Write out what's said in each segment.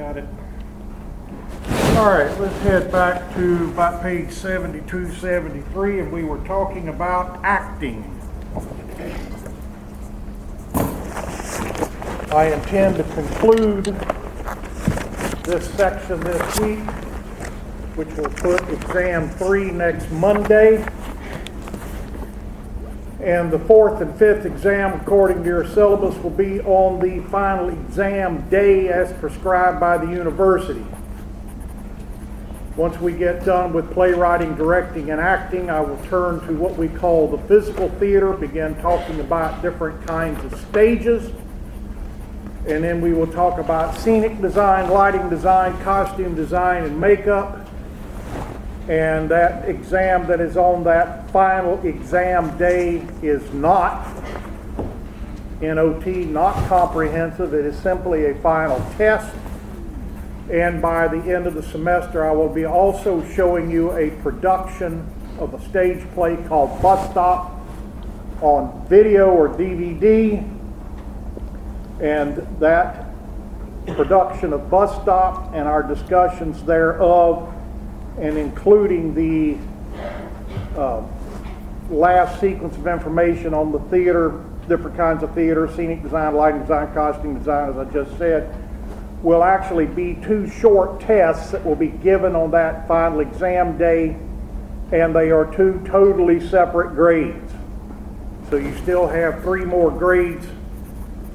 Got it. All right, let's head back to about page 72, 73, and we were talking about acting. I intend to conclude this section this week, which will put exam 3 next Monday. And the 4th and 5th exam, according to your syllabus, will be on the final exam day as prescribed by the university. Once we get done with playwriting, directing, and acting, I will turn to what we call the physical theater, begin talking about different kinds of stages, and then we will talk about scenic design, lighting design, costume design, and makeup. And that exam that is on that final exam day is not NOT, not comprehensive. It is simply a final test. And by the end of the semester, I will be also showing you a production of a stage play called Bus Stop on video or DVD. And that production of Bus Stop and our discussions thereof, and including the last sequence of information on the theater, different kinds of theater, scenic design, lighting design, costume design, as I just said, will actually be 2 short tests that will be given on that final exam day, and they are 2 totally separate grades. So you still have 3 more grades,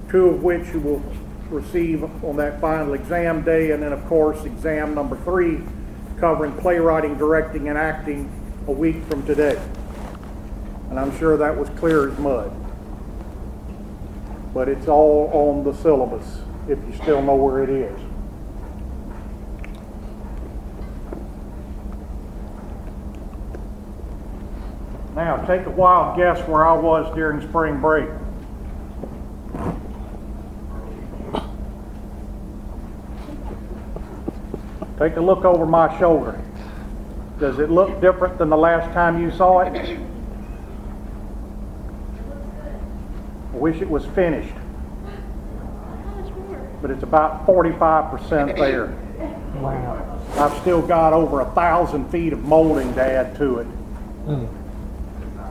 2 of which you will receive on that final exam day, and then of course exam number 3, covering playwriting, directing, and acting a week from today. And I'm sure that was clear as mud. But it's all on the syllabus, if you still know where it is. Now, take a wild guess where I was during spring break. Take a look over my shoulder. Does it look different than the last time you saw it? I wish it was finished. But it's about 45% there. Wow. I've still got over 1,000 feet of molding to add to it.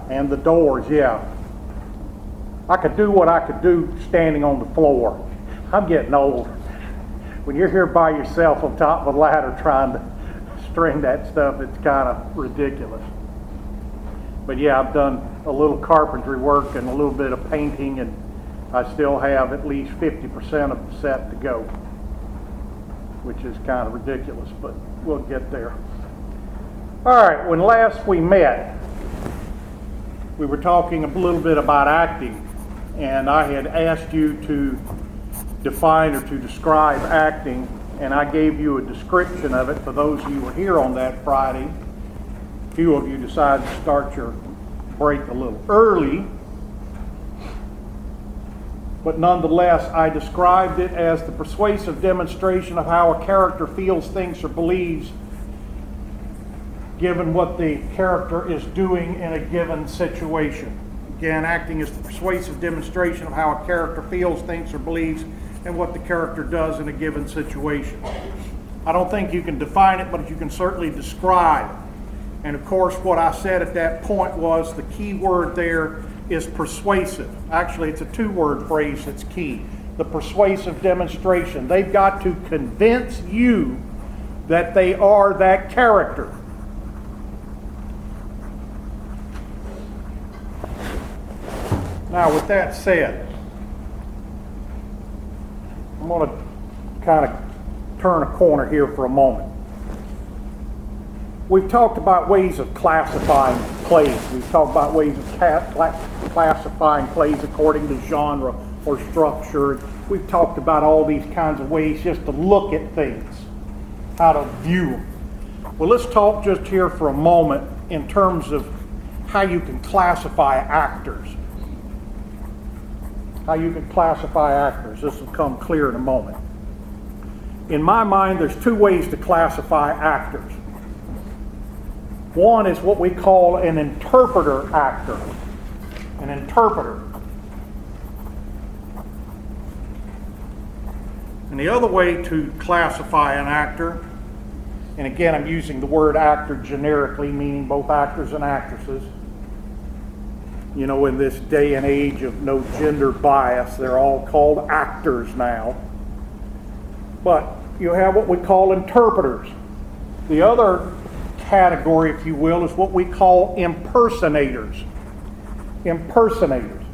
And the doors, yeah. I could do what I could do standing on the floor. I'm getting old. When you're here by yourself on top of a ladder trying to string that stuff, it's kind of ridiculous. But yeah, I've done a little carpentry work and a little bit of painting, and I still have at least 50% of the set to go, which is kind of ridiculous, but we'll get there. All right, when last we met, we were talking a little bit about acting, and I had asked you to define or to describe acting, and I gave you a description of it for those of you who were here on that Friday. A few of you decided to start your break a little early, but nonetheless I described it as the persuasive demonstration of how a character feels, thinks, or believes given what the character is doing in a given situation. Again, acting is the persuasive demonstration of how a character feels, thinks, or believes and what the character does in a given situation. I don't think you can define it, but you can certainly describe. And of course, what I said at that point was the key word there is persuasive. Actually, it's a 2-word phrase that's key. The persuasive demonstration. They've got to convince you that they are that character. Now, with that said, I'm going to kind of turn a corner here for a moment. We've talked about ways of classifying plays. We've talked about ways of classifying plays according to genre or structure. We've talked about all these kinds of ways just to look at things, how to view them. Well, let's talk just here for a moment in terms of how you can classify actors. How you can classify actors. This will come clear in a moment. In my mind, there's 2 ways to classify actors. One is what we call an interpreter actor. An interpreter. And the other way to classify an actor, and again I'm using the word actor generically, meaning both actors and actresses. You know, in this day and age of no gender bias, they're all called actors now. But you have what we call interpreters. The other category, if you will, is what we call impersonators. Impersonators.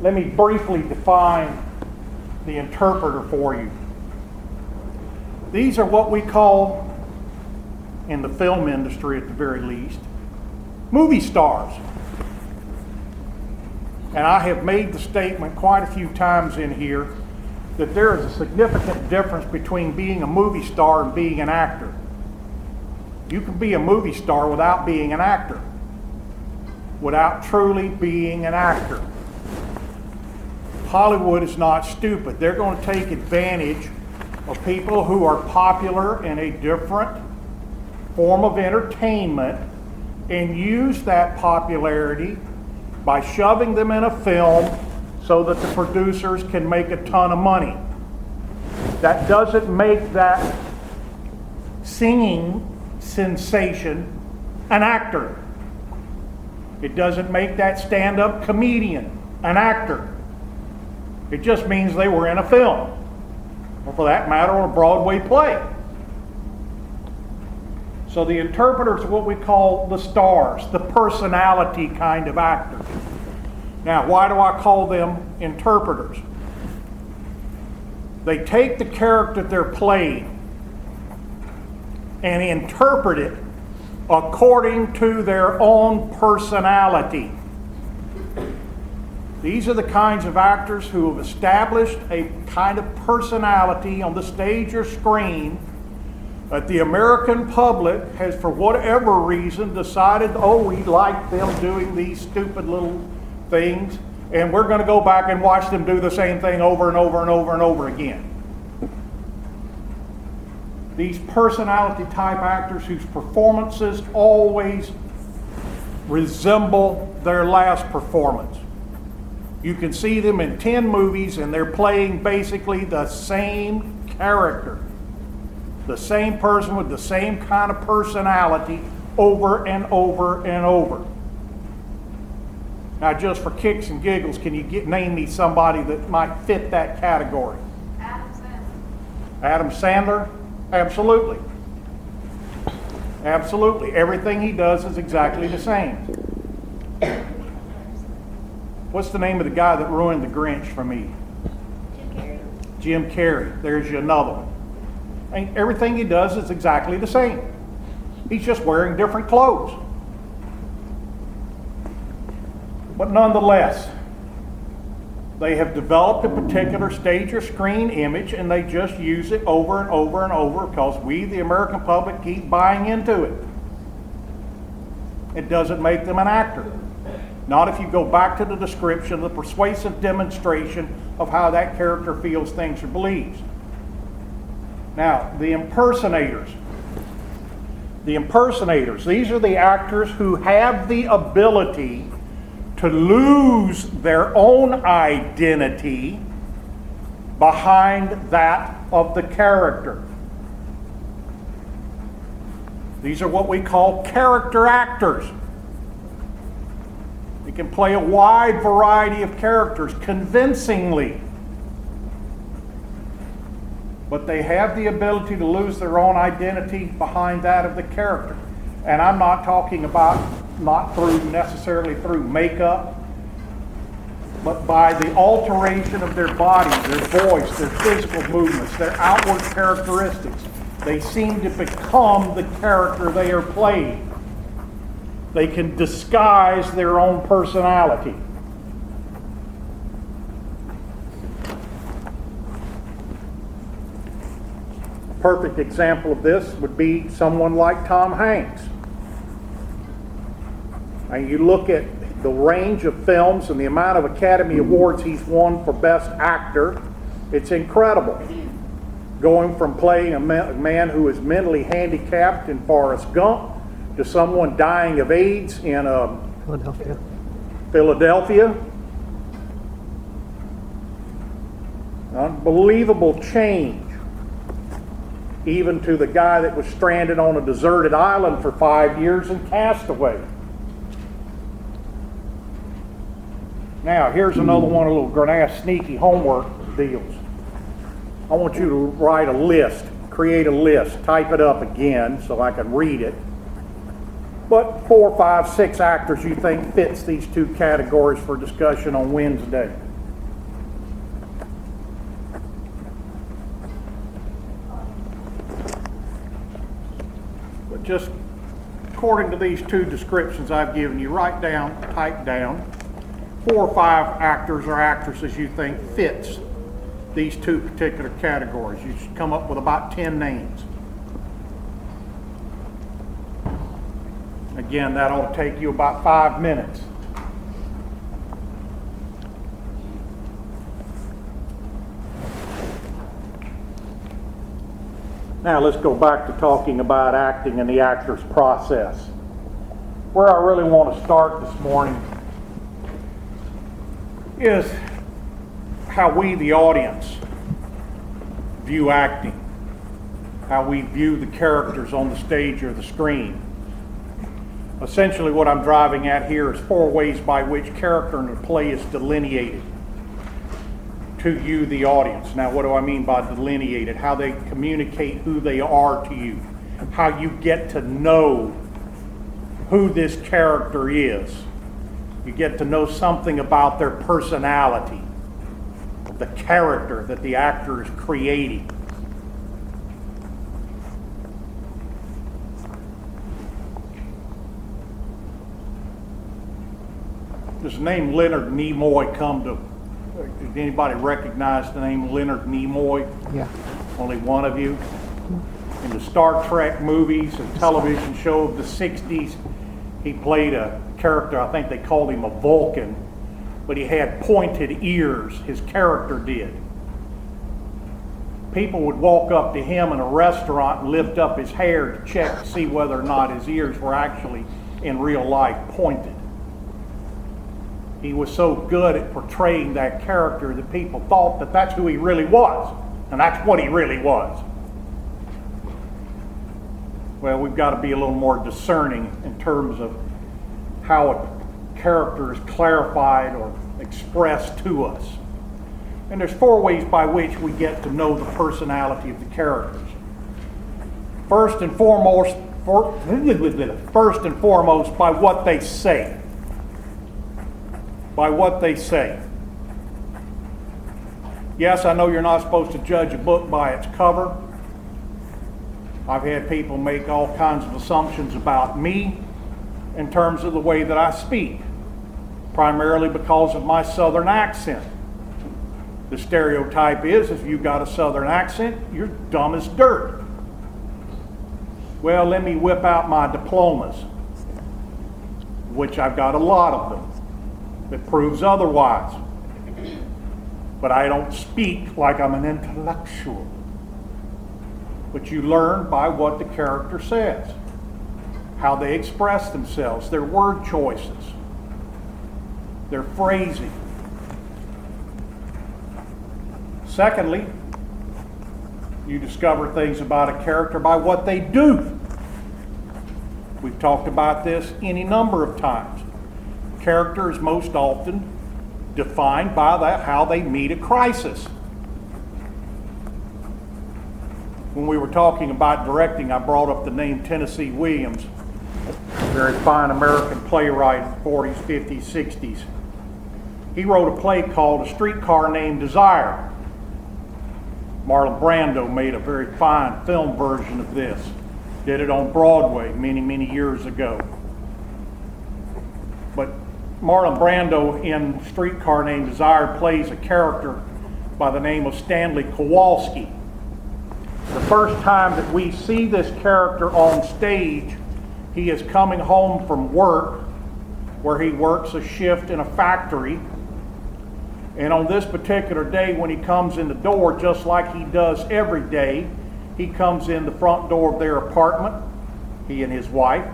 Let me briefly define the interpreter for you. These are what we call, in the film industry at the very least, movie stars. And I have made the statement quite a few times in here that there is a significant difference between being a movie star and being an actor. You can be a movie star without being an actor, without truly being an actor. Hollywood is not stupid. They're going to take advantage of people who are popular in a different form of entertainment and use that popularity by shoving them in a film so that the producers can make a ton of money. That doesn't make that singing sensation an actor. It doesn't make that stand-up comedian an actor. It just means they were in a film, or for that matter, a Broadway play. So the interpreters are what we call the stars, the personality kind of actors. Now, why do I call them interpreters? They take the character they're playing and interpret it according to their own personality. These are the kinds of actors who have established a kind of personality on the stage or screen that the American public has, for whatever reason, decided, oh, we like them doing these stupid little things, and we're going to go back and watch them do the same thing over and over and over and over again. These personality type actors whose performances always resemble their last performance. You can see them in 10 movies and they're playing basically the same character. The same person with the same kind of personality over and over and over. Now, just for kicks and giggles, can you name me somebody that might fit that category? Adam Sandler. Adam Sandler? Absolutely. Absolutely. Everything he does is exactly the same. What's the name of the guy that ruined The Grinch for me? Jim Carrey. Jim Carrey. There's you another one. And everything he does is exactly the same. He's just wearing different clothes. But nonetheless, they have developed a particular stage or screen image and they just use it over and over and over because we, the American public, keep buying into it. It doesn't make them an actor. Not if you go back to the description, the persuasive demonstration of how that character feels, thinks, or believes. Now, the impersonators. The impersonators, these are the actors who have the ability to lose their own identity behind that of the character. These are what we call character actors. They can play a wide variety of characters convincingly. But they have the ability to lose their own identity behind that of the character. And I'm not talking about necessarily through makeup, but by the alteration of their body, their voice, their physical movements, their outward characteristics. They seem to become the character they are playing. They can disguise their own personality. A perfect example of this would be someone like Tom Hanks. And you look at the range of films and the amount of Academy Awards he's won for Best Actor, it's incredible. Going from playing a man who is mentally handicapped in Forrest Gump to someone dying of AIDS in Philadelphia. Unbelievable change. Even to the guy that was stranded on a deserted island for 5 years and Castaway. Now, here's another one of the little sneaky homework deals. I want you to write a list, create a list, type it up again so I can read it. But 4, 5, 6 actors you think fits these two categories for discussion on Wednesday. But just according to these two descriptions I've given you, write down, type down 4 or 5 actors or actresses you think fits these two particular categories. You should come up with about 10 names. Again, that ought to take you about 5 minutes. Now let's go back to talking about acting and the actor's process. Where I really want to start this morning is how we, the audience, view acting, how we view the characters on the stage or the screen. Essentially what I'm driving at here is 4 ways by which character in a play is delineated to you, the audience. Now what do I mean by delineated? How they communicate who they are to you. How you get to know who this character is. You get to know something about their personality, the character that the actor is creating. Does the name Leonard Nimoy come to, did anybody recognize the name Leonard Nimoy? Yeah. Only one of you? In the Star Trek movies and television show of the 60s, he played a character, I think they called him a Vulcan, but he had pointed ears, his character did. People would walk up to him in a restaurant and lift up his hair to check to see whether or not his ears were actually in real life pointed. He was so good at portraying that character that people thought that that's who he really was, and that's what he really was. Well, we've got to be a little more discerning in terms of how a character is clarified or expressed to us. And there's 4 ways by which we get to know the personality of the characters. First and foremost, by what they say. By what they say. Yes, I know you're not supposed to judge a book by its cover. I've had people make all kinds of assumptions about me in terms of the way that I speak, primarily because of my southern accent. The stereotype is if you've got a southern accent, you're dumb as dirt. Well, let me whip out my diplomas, which I've got a lot of them, that proves otherwise. But I don't speak like I'm an intellectual. But you learn by what the character says, how they express themselves, their word choices, their phrasing. Secondly, you discover things about a character by what they do. We've talked about this any number of times. Character is most often defined by that how they meet a crisis. When we were talking about directing, I brought up the name Tennessee Williams, a very fine American playwright in the 40s, 50s, 60s. He wrote a play called A Streetcar Named Desire. Marlon Brando made a very fine film version of this. Did it on Broadway many, many years ago. But Marlon Brando in Streetcar Named Desire plays a character by the name of Stanley Kowalski. The first time that we see this character on stage, he is coming home from work, where he works a shift in a factory. And on this particular day, when he comes in the door, just like he does every day, he comes in the front door of their apartment, he and his wife,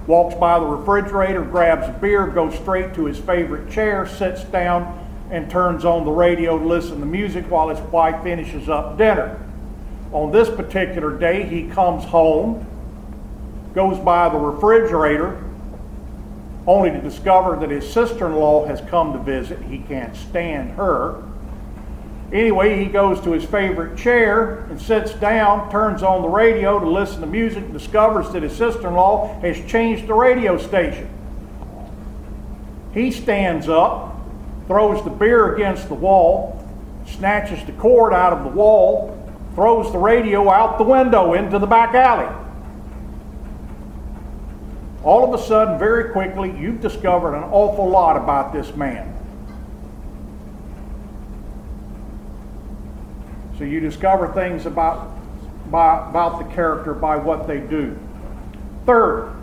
walks by the refrigerator, grabs a beer, goes straight to his favorite chair, sits down, and turns on the radio to listen to music while his wife finishes up dinner. On this particular day, he comes home, goes by the refrigerator, only to discover that his sister-in-law has come to visit. He can't stand her. Anyway, he goes to his favorite chair and sits down, turns on the radio to listen to music, and discovers that his sister-in-law has changed the radio station. He stands up, throws the beer against the wall, snatches the cord out of the wall, throws the radio out the window into the back alley. All of a sudden, very quickly, you've discovered an awful lot about this man. So you discover things about the character by what they do. Third,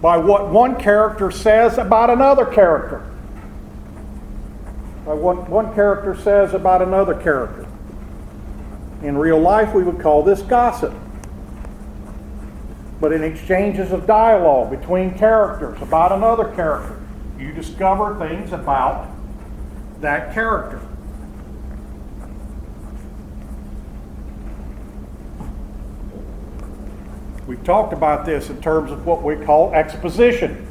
by what one character says about another character. By what one character says about another character. In real life, we would call this gossip. But in exchanges of dialogue between characters about another character, you discover things about that character. We've talked about this in terms of what we call exposition,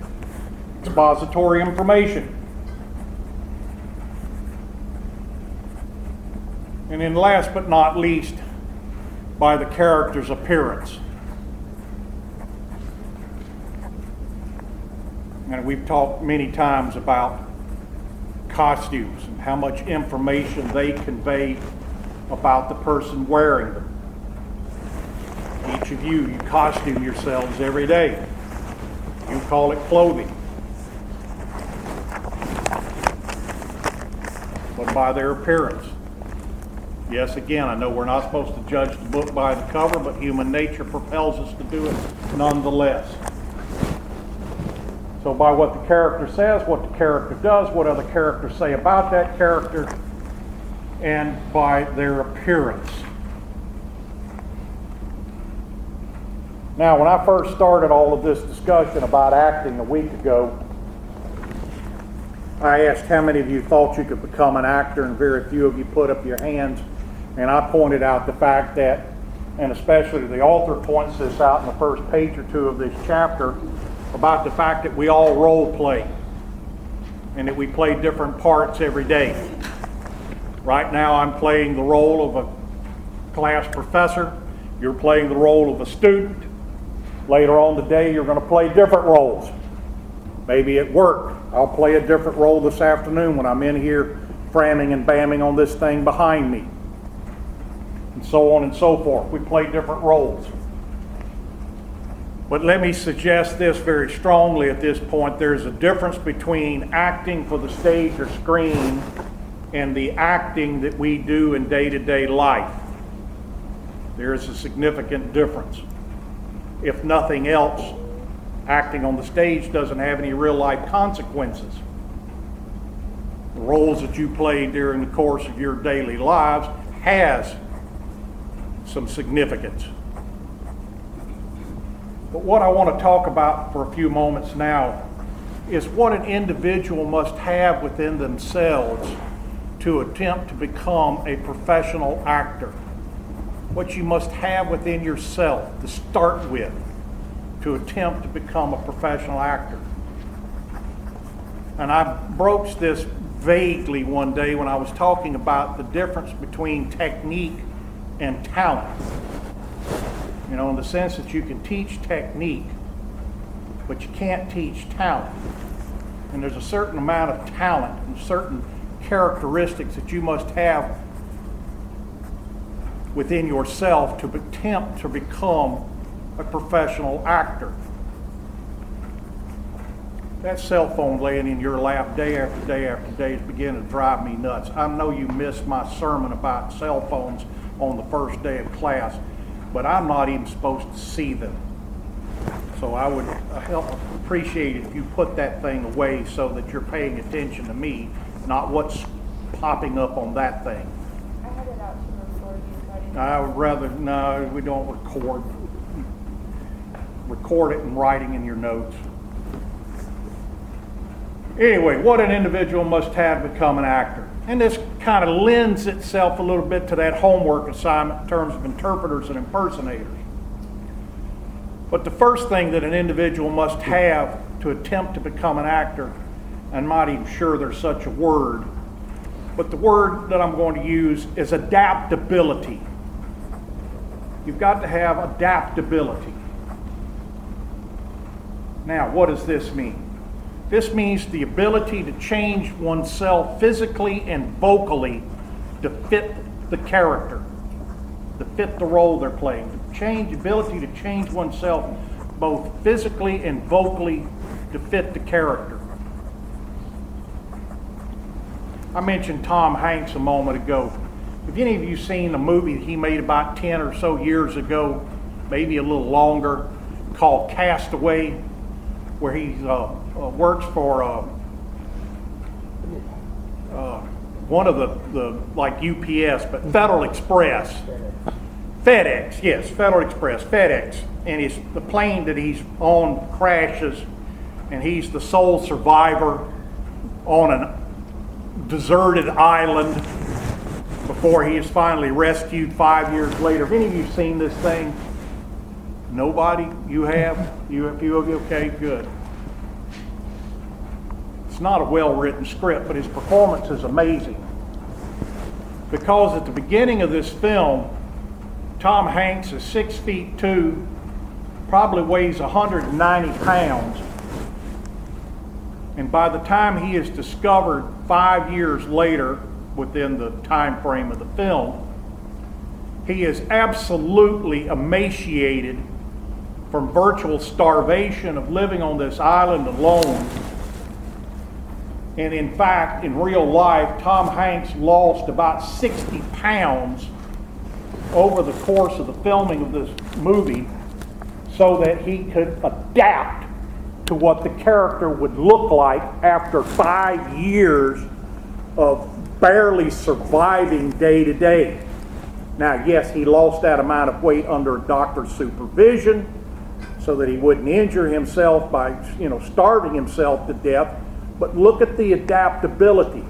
expository information. And then last but not least, by the character's appearance. And we've talked many times about costumes and how much information they convey about the person wearing them. Each of you costume yourselves every day. You call it clothing. But by their appearance. Yes, again, I know we're not supposed to judge the book by the cover, but human nature propels us to do it nonetheless. So by what the character says, what the character does, what other characters say about that character, and by their appearance. Now, when I first started all of this discussion about acting a week ago, I asked how many of you thought you could become an actor, and very few of you put up your hands. And I pointed out the fact that, and especially the author points this out in the first page or two of this chapter, about the fact that we all role play and that we play different parts every day. Right now I'm playing the role of a class professor. You're playing the role of a student. Later on today you're going to play different roles. Maybe at work I'll play a different role this afternoon when I'm in here framming and bamming on this thing behind me. And so on and so forth. We play different roles. But let me suggest this very strongly at this point. There's a difference between acting for the stage or screen and the acting that we do in day-to-day life. There is a significant difference. If nothing else, acting on the stage doesn't have any real-life consequences. The roles that you play during the course of your daily lives has some significance. But what I want to talk about for a few moments now is what an individual must have within themselves to attempt to become a professional actor. What you must have within yourself to start with to attempt to become a professional actor. And I broached this vaguely one day when I was talking about the difference between technique and talent. You know, in the sense that you can teach technique, but you can't teach talent. And there's a certain amount of talent and certain characteristics that you must have within yourself to attempt to become a professional actor. That cell phone laying in your lap day after day after day is beginning to drive me nuts. I know you missed my sermon about cell phones on the first day of class, but I'm not even supposed to see them. So I would appreciate it if you put that thing away so that you're paying attention to me, not what's popping up on that thing. I had it out to record you. I would rather, no, we don't record. Record it in writing in your notes. Anyway, what an individual must have to become an actor. And this kind of lends itself a little bit to that homework assignment in terms of interpreters and impersonators. But the first thing that an individual must have to attempt to become an actor, I'm not even sure there's such a word, but the word that I'm going to use is adaptability. You've got to have adaptability. Now, what does this mean? This means the ability to change oneself physically and vocally to fit the character, to fit the role they're playing. The ability to change oneself both physically and vocally to fit the character. I mentioned Tom Hanks a moment ago. Have any of you seen a movie he made about 10 or so years ago, maybe a little longer, called Castaway, where he works for one of the like UPS, but Federal Express. FedEx, yes, Federal Express, FedEx. And the plane that he's on crashes, and he's the sole survivor on a deserted island before he is finally rescued 5 years later. Have any of you seen this thing? Nobody? You have? You okay, good. It's not a well-written script, but his performance is amazing. Because at the beginning of this film, Tom Hanks is 6'2", probably weighs 190 pounds. And by the time he is discovered 5 years later, within the time frame of the film, he is absolutely emaciated from virtual starvation of living on this island alone. And in fact, in real life, Tom Hanks lost about 60 pounds over the course of the filming of this movie so that he could adapt to what the character would look like after 5 years of barely surviving day to day. Now, yes, he lost that amount of weight under a doctor's supervision so that he wouldn't injure himself by, starving himself to death. But look at the adaptability.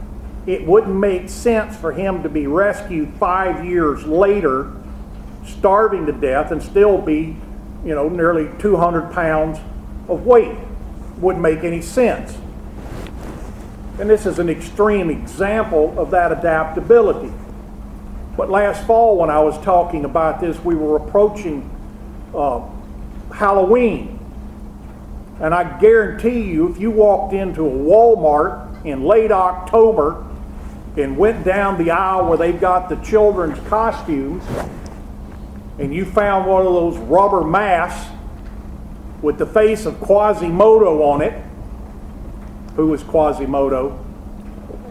It wouldn't make sense for him to be rescued 5 years later, starving to death, and still be, nearly 200 pounds of weight. Wouldn't make any sense. And this is an extreme example of that adaptability. But last fall when I was talking about this, we were approaching Halloween. And I guarantee you, if you walked into a Walmart in late October and went down the aisle where they've got the children's costumes, and you found one of those rubber masks with the face of Quasimodo on it. Who was Quasimodo?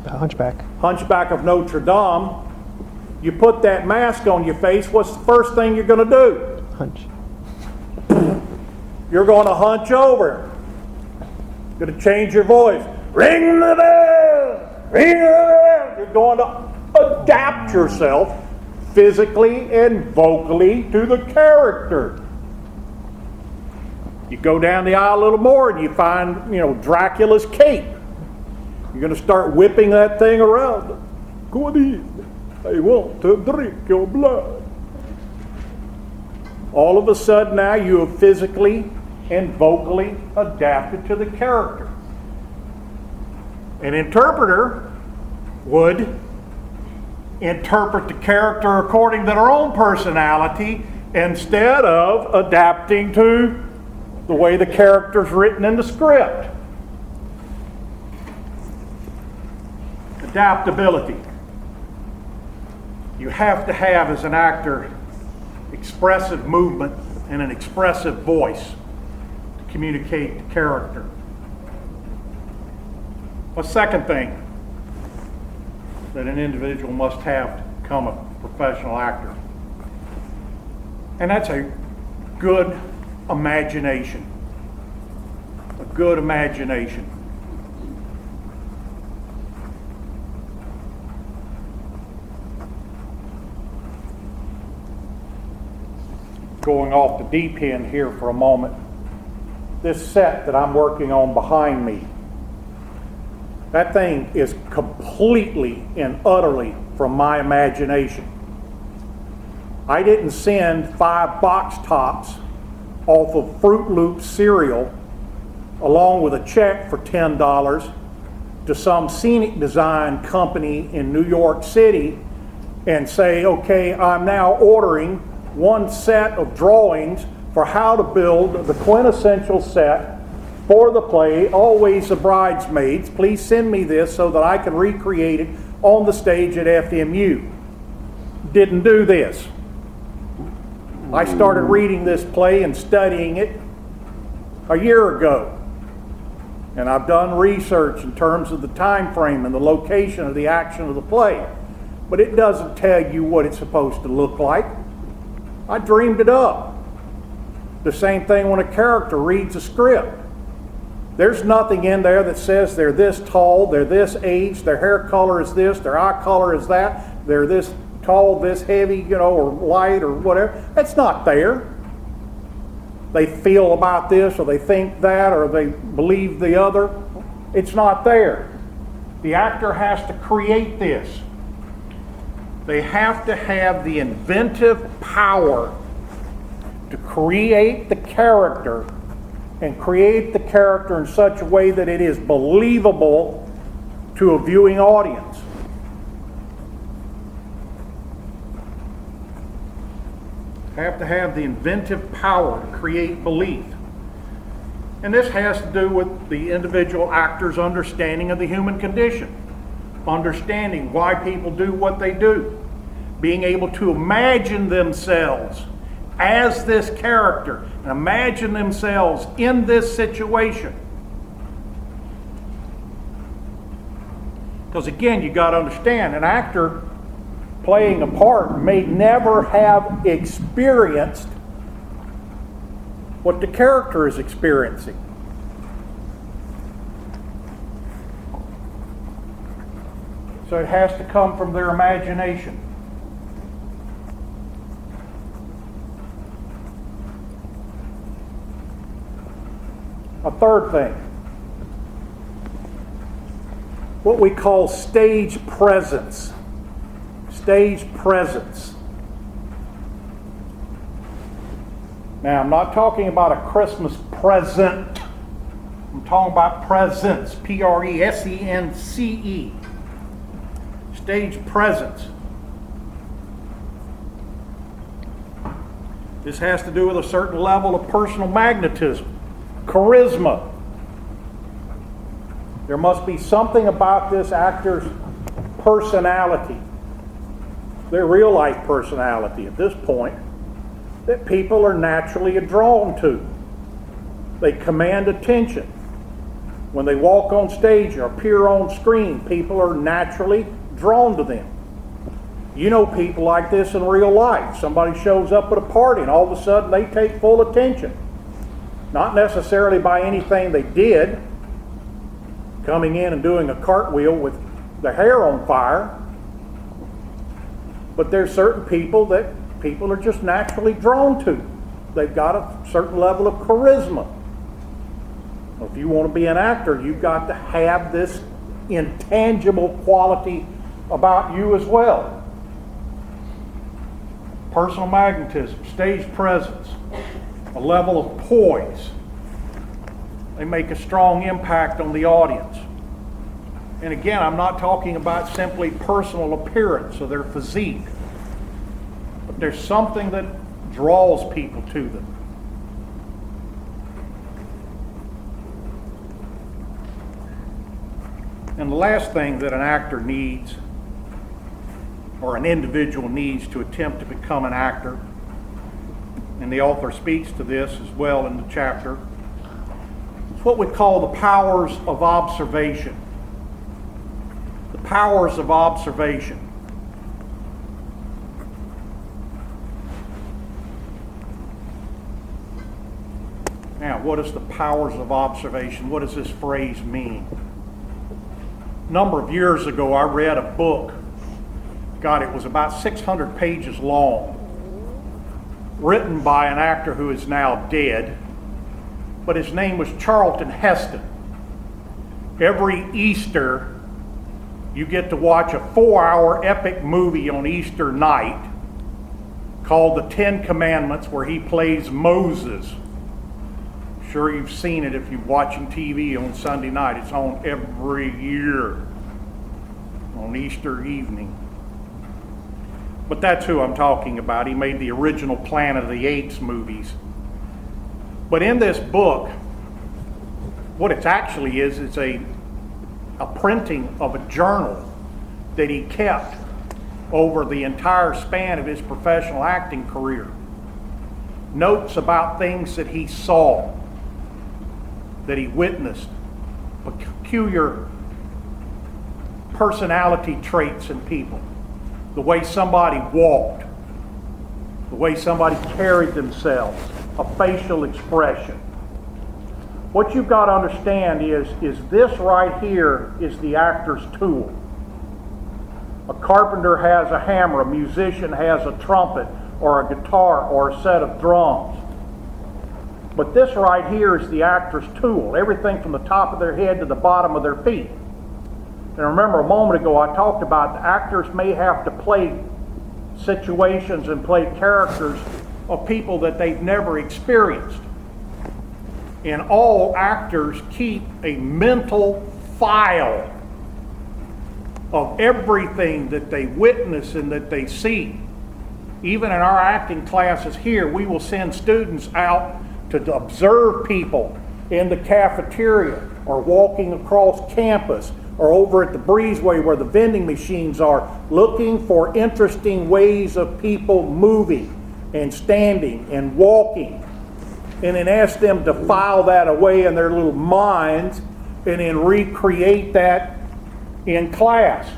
The Hunchback. Hunchback of Notre Dame. You put that mask on your face, what's the first thing you're going to do? Hunch. You're going to hunch over. You're going to change your voice. Ring the bell! Ring the bell! You're going to adapt yourself physically and vocally to the character. You go down the aisle a little more and you find, Dracula's cape. You're going to start whipping that thing around. Good evening. I want to drink your blood. All of a sudden now you have physically and vocally adapted to the character. An interpreter would interpret the character according to their own personality instead of adapting to the way the character's written in the script. Adaptability. You have to have, as an actor, expressive movement and an expressive voice to communicate the character. A second thing that an individual must have to become a professional actor, and that's a good imagination. A good imagination. Going off the deep end here for a moment. This set that I'm working on behind me, That thing is completely and utterly from my imagination. I didn't send 5 box tops off of Fruit Loops cereal along with a check for $10 to some scenic design company in New York City and say, okay, I'm now ordering one set of drawings for how to build the quintessential set for the play, Always the Bridesmaids. Please send me this so that I can recreate it on the stage at FMU. Didn't do this. I started reading this play and studying it a year ago. And I've done research in terms of the time frame and the location of the action of the play. But it doesn't tell you what it's supposed to look like. I dreamed it up. The same thing when a character reads a script. There's nothing in there that says they're this tall, they're this age, their hair color is this, their eye color is that, they're this tall, this heavy, or light or whatever. That's not there. They feel about this or they think that or they believe the other. It's not there. The actor has to create this. They have to have the inventive power to create the character and create the character in such a way that it is believable to a viewing audience. Have to have the inventive power to create belief. And this has to do with the individual actor's understanding of the human condition, understanding why people do what they do, being able to imagine themselves as this character and imagine themselves in this situation. Because again, you got to understand, an actor playing a part may never have experienced what the character is experiencing. So it has to come from their imagination. A third thing, what we call stage presence. Stage presence. Now, I'm not talking about a Christmas present. I'm talking about presence. P-R-E-S-E-N-C-E. Stage presence. This has to do with a certain level of personal magnetism, charisma. There must be something about this actor's personality, their real life personality at this point, that people are naturally drawn to. They command attention. When they walk on stage or appear on screen, people are naturally drawn to them. You know people like this in real life. Somebody shows up at a party and all of a sudden they take full attention. Not necessarily by anything they did, coming in and doing a cartwheel with their hair on fire, but there's certain people that people are just naturally drawn to. They've got a certain level of charisma. If you want to be an actor, you've got to have this intangible quality about you as well. Personal magnetism, stage presence, a level of poise. They make a strong impact on the audience. And again, I'm not talking about simply personal appearance or their physique, but there's something that draws people to them. And the last thing that an actor needs, or an individual needs to attempt to become an actor, and the author speaks to this as well in the chapter, it's what we call the powers of observation. The powers of observation. Now, what is the powers of observation? What does this phrase mean? A number of years ago, I read a book. God, it was about 600 pages long, written by an actor who is now dead, but his name was Charlton Heston. every Easter, you get to watch a 4-hour epic movie on Easter night called The Ten Commandments, where he plays Moses. Sure, you've seen it if you're watching TV on Sunday night. It's on every year on Easter evening. But that's who I'm talking about. He made the original Planet of the Apes movies. But in this book, what it actually is, it's a printing of a journal that he kept over the entire span of his professional acting career. Notes about things that he saw, that he witnessed, peculiar personality traits in people, the way somebody walked, the way somebody carried themselves, a facial expression. What you've got to understand is this right here is the actor's tool. A carpenter has a hammer, a musician has a trumpet or a guitar or a set of drums. But this right here is the actor's tool, everything from the top of their head to the bottom of their feet. And remember, a moment ago I talked about the actors may have to play situations and play characters of people that they've never experienced. And all actors keep a mental file of everything that they witness and that they see. Even in our acting classes here, we will send students out to observe people in the cafeteria or walking across campus or over at the breezeway where the vending machines are, looking for interesting ways of people moving and standing and walking. And then ask them to file that away in their little minds and then recreate that in class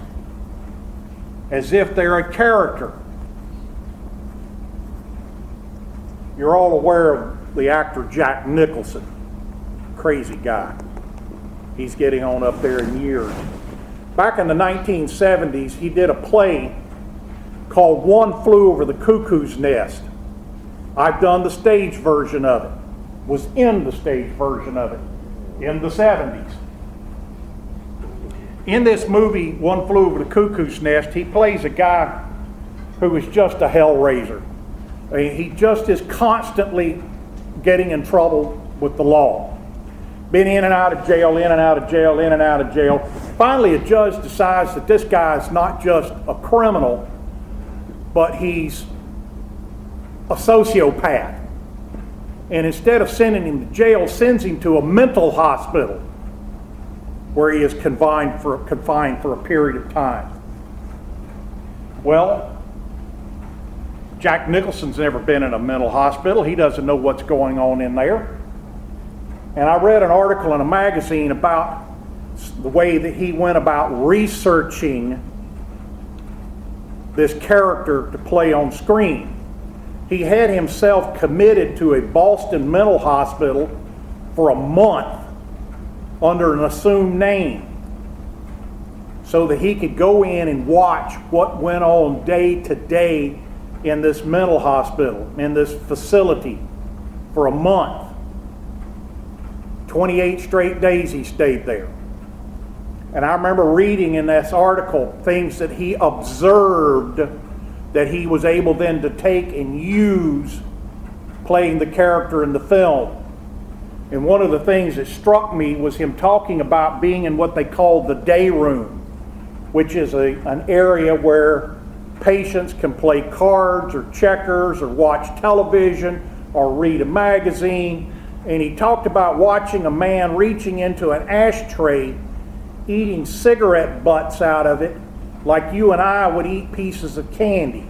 as if they're a character. You're all aware of the actor Jack Nicholson. Crazy guy. He's getting on up there in years. Back in the 1970s, he did a play called One Flew Over the Cuckoo's Nest. I've done the stage version of it, was in the stage version of it in the 70s. In this movie, One Flew Over the Cuckoo's Nest, he plays a guy who is just a hellraiser. I mean, he just is constantly getting in trouble with the law. Been in and out of jail, in and out of jail, in and out of jail. Finally, a judge decides that this guy is not just a criminal, but he's a sociopath. And instead of sending him to jail, sends him to a mental hospital where he is confined for a period of time. Well, Jack Nicholson's never been in a mental hospital. He doesn't know what's going on in there. And I read an article in a magazine about the way that he went about researching this character to play on screen. He had himself committed to a Boston mental hospital for a month under an assumed name so that he could go in and watch what went on day to day in this mental hospital, in this facility, for a month. 28 straight days he stayed there. And I remember reading in this article things that he observed that he was able then to take and use playing the character in the film. And one of the things that struck me was him talking about being in what they call the day room, which is an area where patients can play cards or checkers or watch television or read a magazine. And he talked about watching a man reaching into an ashtray, eating cigarette butts out of it like you and I would eat pieces of candy.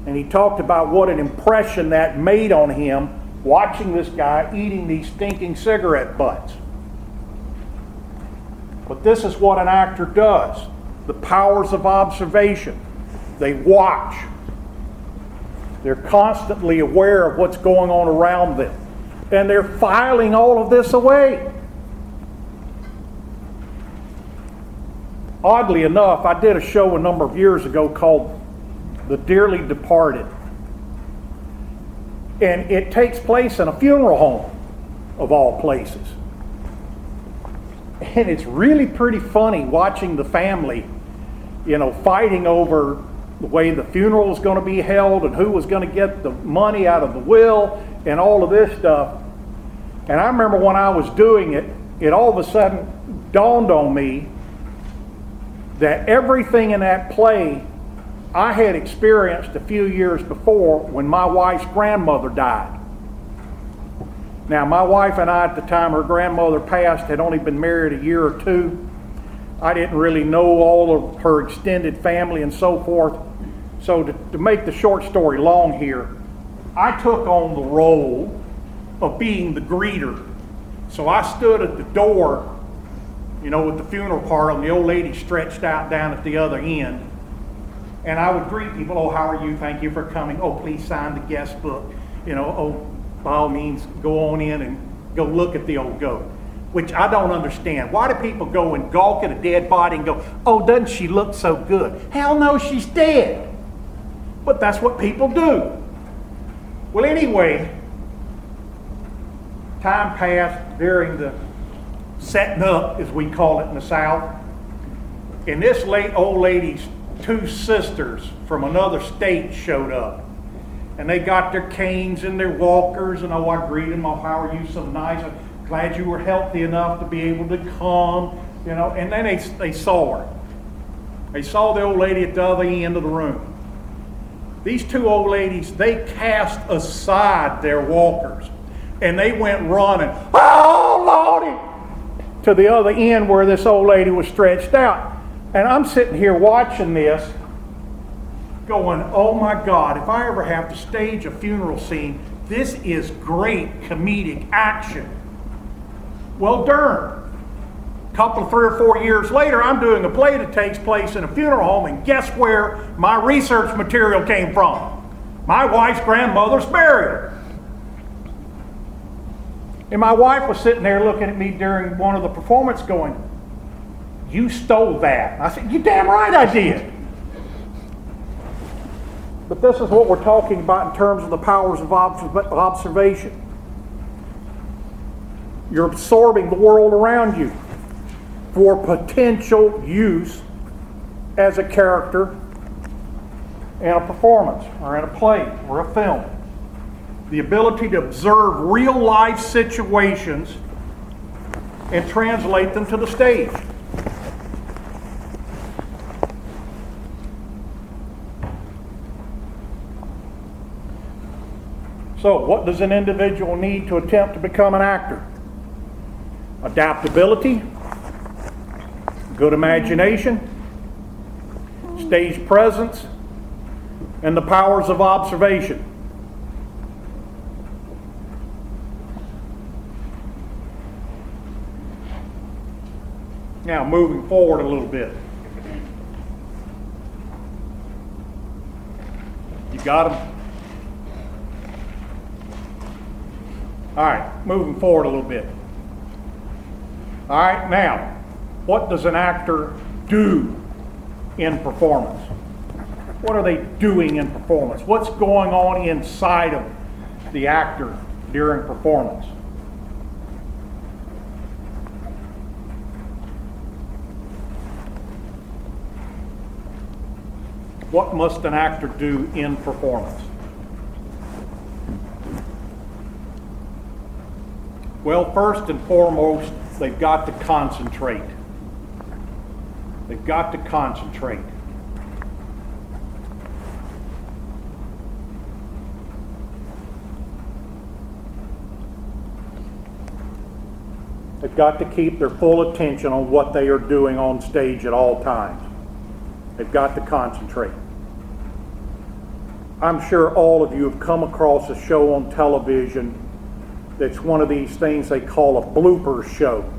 And he talked about what an impression that made on him, watching this guy eating these stinking cigarette butts. But this is what an actor does. The powers of observation. They watch. They're constantly aware of what's going on around them. And they're filing all of this away. Oddly enough, I did a show a number of years ago called The Dearly Departed. And it takes place in a funeral home, of all places. And it's really pretty funny watching the family, fighting over the way the funeral was going to be held and who was going to get the money out of the will and all of this stuff. And I remember when I was doing it, it all of a sudden dawned on me that everything in that play I had experienced a few years before when my wife's grandmother died. Now, my wife and I, at the time her grandmother passed, had only been married a year or two. I didn't really know all of her extended family and so forth. So to make the short story long here, I took on the role of being the greeter. So I stood at the door, with the funeral parlor, and the old lady stretched out down at the other end. And I would greet people. Oh, how are you? Thank you for coming. Oh, please sign the guest book. Oh, by all means, go on in and go look at the old goat, which I don't understand. Why do people go and gawk at a dead body and go, oh, doesn't she look so good? Hell no, she's dead. But that's what people do. Well, anyway, time passed during the setting up, as we call it in the South, and this old lady's two sisters from another state showed up. And they got their canes and their walkers, and I greeted them. Oh, how are you? So nice. I'm glad you were healthy enough to be able to come. And then they saw her. They saw the old lady at the other end of the room. These two old ladies, they cast aside their walkers, and they went running. Oh, Lordy! To the other end where this old lady was stretched out. And I'm sitting here watching this, going, oh my God, if I ever have to stage a funeral scene, this is great comedic action. Well, darn. A couple of 3 or 4 years later, I'm doing a play that takes place in a funeral home, and guess where my research material came from? My wife's grandmother's burial. And my wife was sitting there looking at me during one of the performances going, you stole that. I said, you damn right I did. But this is what we're talking about in terms of the powers of observation. You're absorbing the world around you for potential use as a character in a performance or in a play or a film. The ability to observe real life situations and translate them to the stage. So, what does an individual need to attempt to become an actor? Adaptability, good imagination, stage presence, and the powers of observation. Now, moving forward a little bit. You got them? All right, moving forward a little bit. All right, now, what does an actor do in performance? What are they doing in performance? What's going on inside of the actor during performance? What must an actor do in performance? Well, first and foremost, they've got to concentrate. They've got to concentrate. They've got to keep their full attention on what they are doing on stage at all times. They've got to concentrate. I'm sure all of you have come across a show on television that's one of these things they call a blooper show.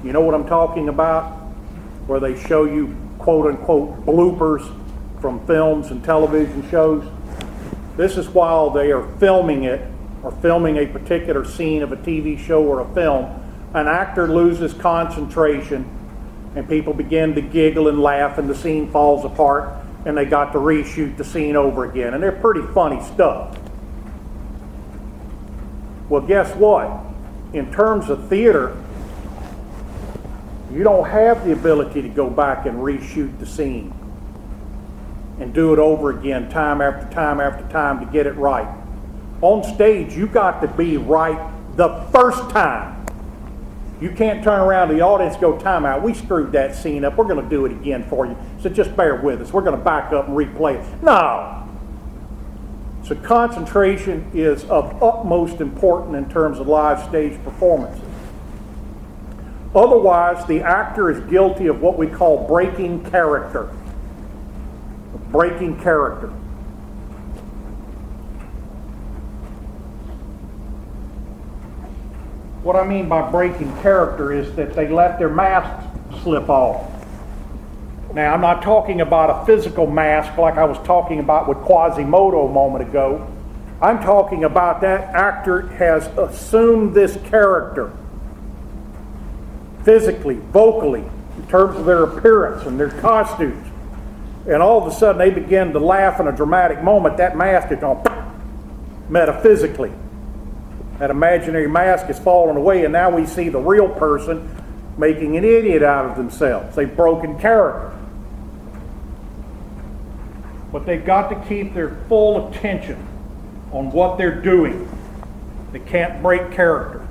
You know what I'm talking about? Where they show you quote-unquote bloopers from films and television shows. This is while they are filming it, or filming a particular scene of a TV show or a film, an actor loses concentration and people begin to giggle and laugh and the scene falls apart and they got to reshoot the scene over again. And they're pretty funny stuff. Well, guess what? In terms of theater, You don't have the ability to go back and reshoot the scene and do it over again time after time after time to get it right. On stage, you got to be right the first time. You can't turn around to the audience and go, time out, we screwed that scene up, we're going to do it again for you, so just bear with us, we're going to back up and replay it. No! So concentration is of utmost importance in terms of live stage performances. Otherwise, the actor is guilty of what we call breaking character. Breaking character. What I mean by breaking character is that they let their mask slip off. Now, I'm not talking about a physical mask like I was talking about with Quasimodo a moment ago. I'm talking about that actor has assumed this character physically, vocally, in terms of their appearance and their costumes. And all of a sudden they begin to laugh in a dramatic moment. That mask is gone metaphysically. That imaginary mask is falling away, and now we see the real person making an idiot out of themselves. They've broken character. But they've got to keep their full attention on what they're doing. They can't break character.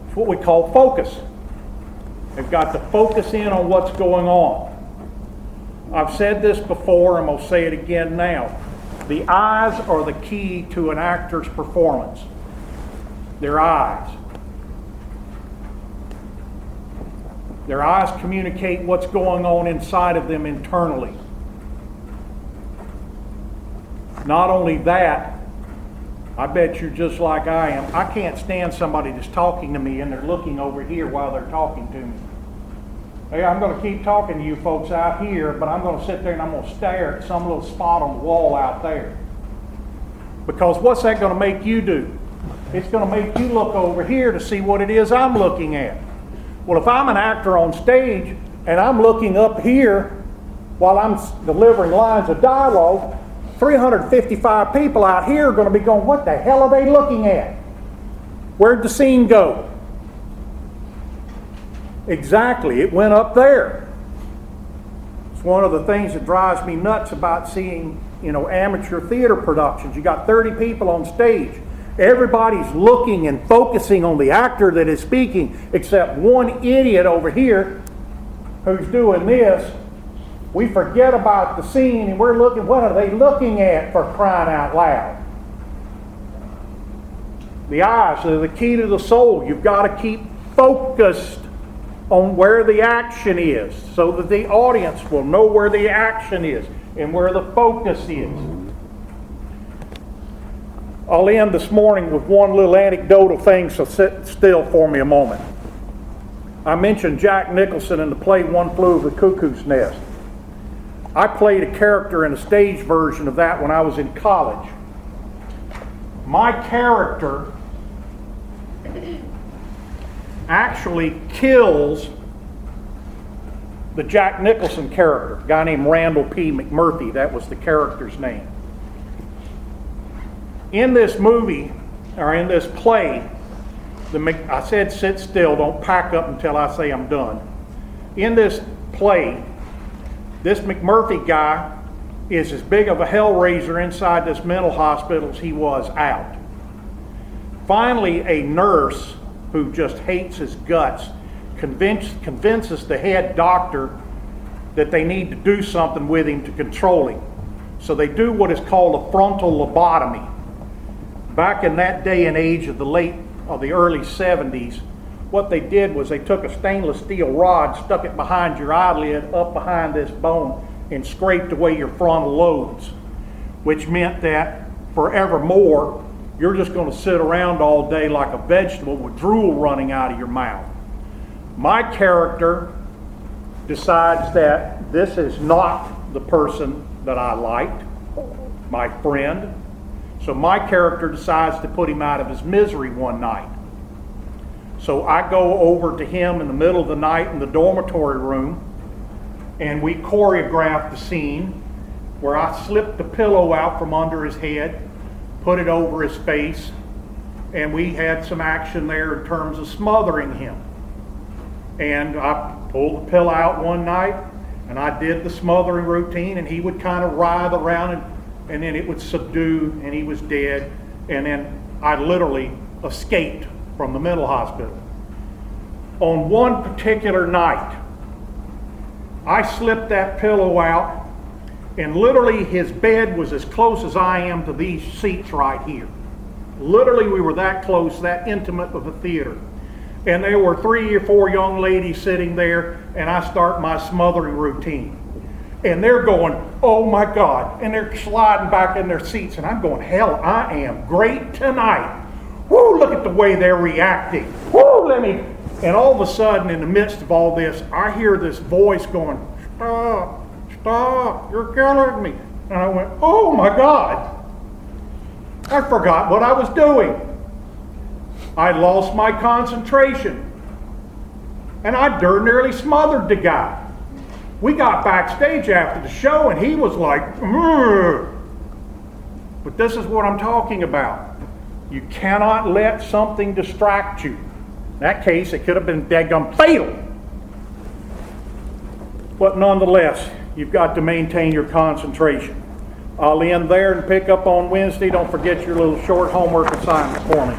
It's what we call focus. They've got to focus in on what's going on. I've said this before, and I'll say it again now. The eyes are the key to an actor's performance. Their eyes. Their eyes communicate what's going on inside of them internally. Not only that, I bet you're just like I am. I can't stand somebody that's talking to me and they're looking over here while they're talking to me. Hey, I'm going to keep talking to you folks out here, but I'm going to sit there and I'm going to stare at some little spot on the wall out there. Because what's that going to make you do? It's going to make you look over here to see what it is I'm looking at. Well, if I'm an actor on stage and I'm looking up here while I'm delivering lines of dialogue, 355 people out here are going to be going, what the hell are they looking at? Where'd the scene go? Exactly, it went up there. It's one of the things that drives me nuts about seeing, amateur theater productions. You got 30 people on stage. Everybody's looking and focusing on the actor that is speaking, except one idiot over here who's doing this. We forget about the scene and we're looking, what are they looking at, for crying out loud? The eyes are the key to the soul. You've got to keep focused on where the action is so that the audience will know where the action is and where the focus is. I'll end this morning with one little anecdotal thing, so sit still for me a moment. I mentioned Jack Nicholson in the play One Flew Over the Cuckoo's Nest. I played a character in a stage version of that when I was in college. My character actually kills the Jack Nicholson character, a guy named Randall P. McMurphy. That was the character's name. In this movie, or in this play, I said sit still, don't pack up until I say I'm done. In this play, this McMurphy guy is as big of a hellraiser inside this mental hospital as he was out. Finally, a nurse who just hates his guts convinces the head doctor that they need to do something with him to control him. So they do what is called a frontal lobotomy. Back in that day and age of the early 70s, what they did was they took a stainless steel rod, stuck it behind your eyelid, up behind this bone, and scraped away your frontal lobes, which meant that forevermore, you're just going to sit around all day like a vegetable with drool running out of your mouth. My character decides that this is not the person that I liked, my friend. So my character decides to put him out of his misery one night. So I go over to him in the middle of the night in the dormitory room, and we choreograph the scene where I slip the pillow out from under his head, put it over his face, and we had some action there in terms of smothering him. And I pulled the pillow out one night, and I did the smothering routine, and he would kind of writhe around, and then it would subdue, and he was dead. And then I literally escaped from the mental hospital. On one particular night, I slipped that pillow out, and literally his bed was as close as I am to these seats right here. Literally, we were that close, that intimate of a theater. And there were 3 or 4 young ladies sitting there, and I start my smothering routine. And they're going, oh my God, and they're sliding back in their seats, and I'm going, hell, I am great tonight. Woo, look at the way they're reacting. Woo, let me. And all of a sudden, in the midst of all this, I hear this voice going, stop, stop, you're killing me. And I went, oh my God. I forgot what I was doing. I lost my concentration. And I darn nearly smothered the guy. We got backstage after the show, and he was like, "Ugh." But this is what I'm talking about. You cannot let something distract you. In that case, it could have been daggum fatal. But nonetheless, you've got to maintain your concentration. I'll end there and pick up on Wednesday. Don't forget your little short homework assignment for me.